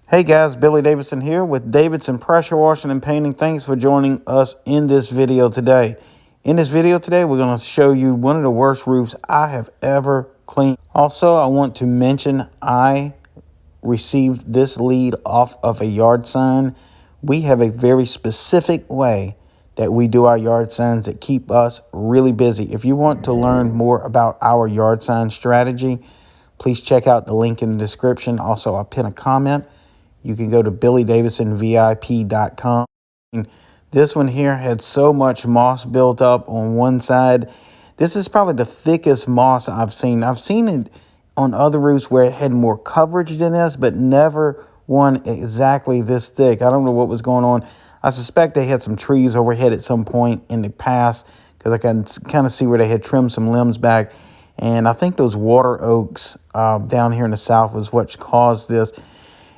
Hey guys, Billy Davidson here with Davidson Pressure Washing and Painting. Thanks for joining us in this video today. In this video today, we're going to show you one of the worst roofs I have ever cleaned. Also, I want to mention I received this lead off of a yard sign. We have a very specific way that we do our yard signs that keep us really busy. If you want to learn more about our yard sign strategy, please check out the link in the description. Also, I'll pin a comment. You can go to billydavidsonvip.com. This one here had so much moss built up on one side. This is probably the thickest moss I've seen. I've seen it on other roofs where it had more coverage than this, but never one exactly this thick. I don't know what was going on. I suspect they had some trees overhead at some point in the past because I can kind of see where they had trimmed some limbs back. And I think those water oaks down here in the south was what caused this.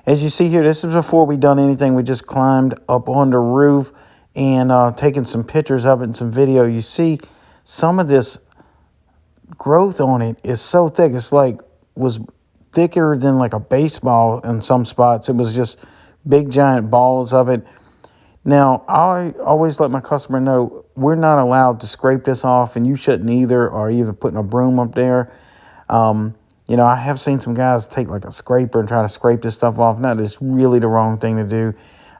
As you see here, this is before we done anything. We just climbed up on the roof and taken some pictures of it and some video. You see some of this growth on it is so thick. It's like was thicker than like a baseball in some spots. It was just big giant balls of it. Now, I always let my customer know we're not allowed to scrape this off, and you shouldn't either, or even putting a broom up there. I have seen some guys take like a scraper and try to scrape this stuff off. That is really the wrong thing to do.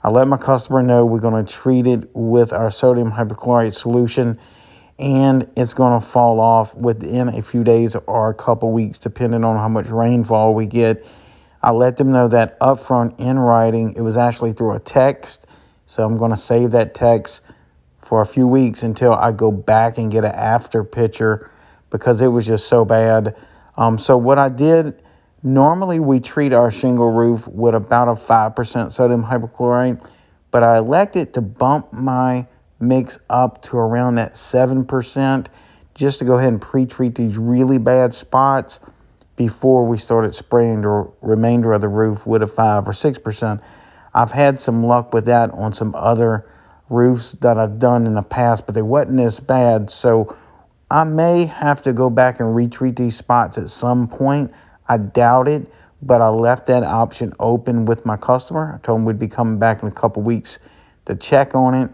I let my customer know we're going to treat it with our sodium hypochlorite solution, and it's going to fall off within a few days or a couple weeks, depending on how much rainfall we get. I let them know that upfront in writing. It was actually through a text, so I'm going to save that text for a few weeks until I go back and get an after picture because it was just so bad. So what I did, normally we treat our shingle roof with about a 5% sodium hypochlorite, but I elected to bump my mix up to around that 7% just to go ahead and pre-treat these really bad spots before we started spraying the remainder of the roof with a 5 or 6%. I've had some luck with that on some other roofs that I've done in the past, but they wasn't this bad. So I may have to go back and retreat these spots at some point. I doubt it, but I left that option open with my customer. I told him we'd be coming back in a couple weeks to check on it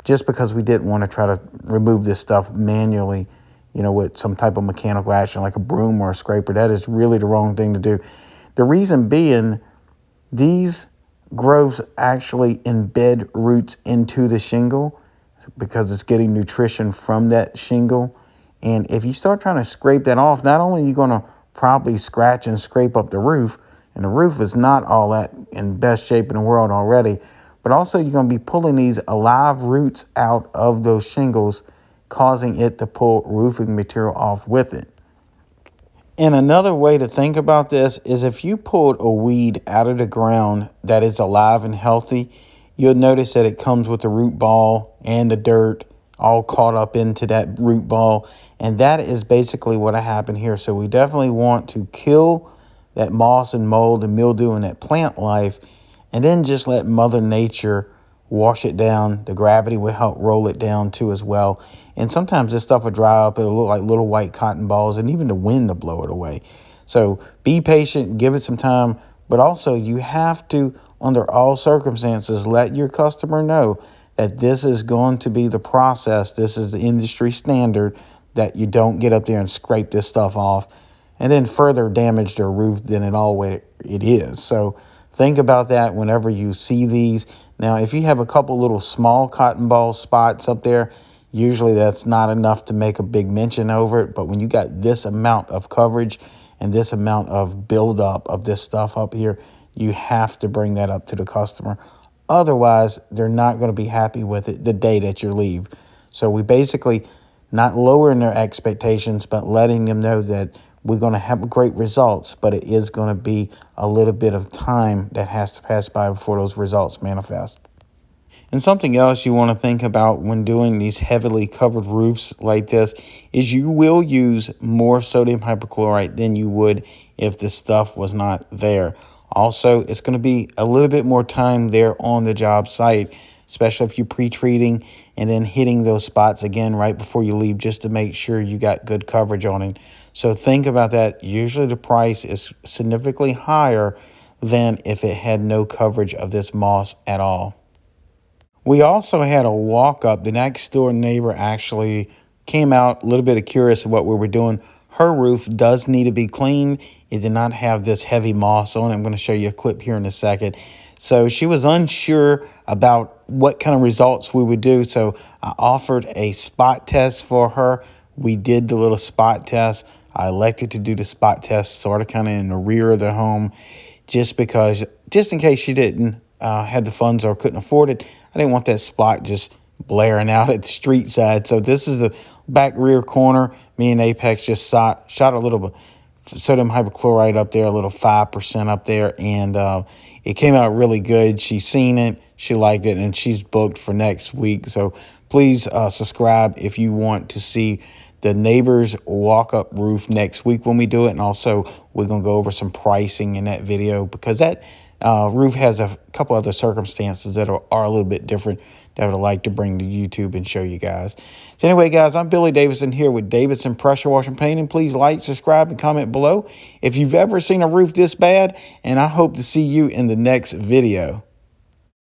just because we didn't want to try to remove this stuff manually, with some type of mechanical action like a broom or a scraper. That is really the wrong thing to do. The reason being, these growths actually embed roots into the shingle because it's getting nutrition from that shingle. And if you start trying to scrape that off, not only are you going to probably scratch and scrape up the roof, and the roof is not all that in best shape in the world already, but also you're going to be pulling these alive roots out of those shingles, causing it to pull roofing material off with it. And another way to think about this is if you pulled a weed out of the ground that is alive and healthy, you'll notice that it comes with the root ball and the dirt all caught up into that root ball. And that is basically what happened here. So we definitely want to kill that moss and mold and mildew and that plant life, and then just let Mother Nature wash it down. The gravity will help roll it down too as well. And sometimes this stuff will dry up. It'll look like little white cotton balls, and even the wind will blow it away. So be patient, give it some time. But also you have to, under all circumstances, let your customer know that this is going to be the process. This is the industry standard, that you don't get up there and scrape this stuff off and then further damage their roof than it is. So think about that whenever you see these. Now, if you have a couple little small cotton ball spots up there, usually that's not enough to make a big mention over it. But when you got this amount of coverage and this amount of buildup of this stuff up here, you have to bring that up to the customer. Otherwise, they're not going to be happy with it the day that you leave. So we basically not lowering their expectations, but letting them know that we're going to have great results, but it is going to be a little bit of time that has to pass by before those results manifest. And something else you want to think about when doing these heavily covered roofs like this is you will use more sodium hypochlorite than you would if the stuff was not there. Also, it's going to be a little bit more time there on the job site, especially if you're pre-treating and then hitting those spots again right before you leave just to make sure you got good coverage on it. So think about that. Usually the price is significantly higher than if it had no coverage of this moss at all. We also had a walk up. The next door neighbor actually came out a little bit curious of what we were doing. Her roof does need to be cleaned. It did not have this heavy moss on it. I'm going to show you a clip here in a second. So she was unsure about what kind of results we would do. So I offered a spot test for her. We did the little spot test. I elected to do the spot test sort of kind of in the rear of the home just in case she didn't had the funds or couldn't afford it. I didn't want that spot just blaring out at the street side. So this is the back rear corner. Me and Apex just shot a little bit sodium hypochlorite up there, a little 5% up there, and it came out really good. She's seen it, she liked it, and she's booked for next week. So please subscribe if you want to see the neighbor's walk-up roof next week when we do it. And also, we're going to go over some pricing in that video because that roof has a couple other circumstances that are a little bit different that I would like to bring to YouTube and show you guys. So anyway, guys, I'm Billy Davidson here with Davidson Pressure Washing Painting. Please like, subscribe, and comment below if you've ever seen a roof this bad, and I hope to see you in the next video.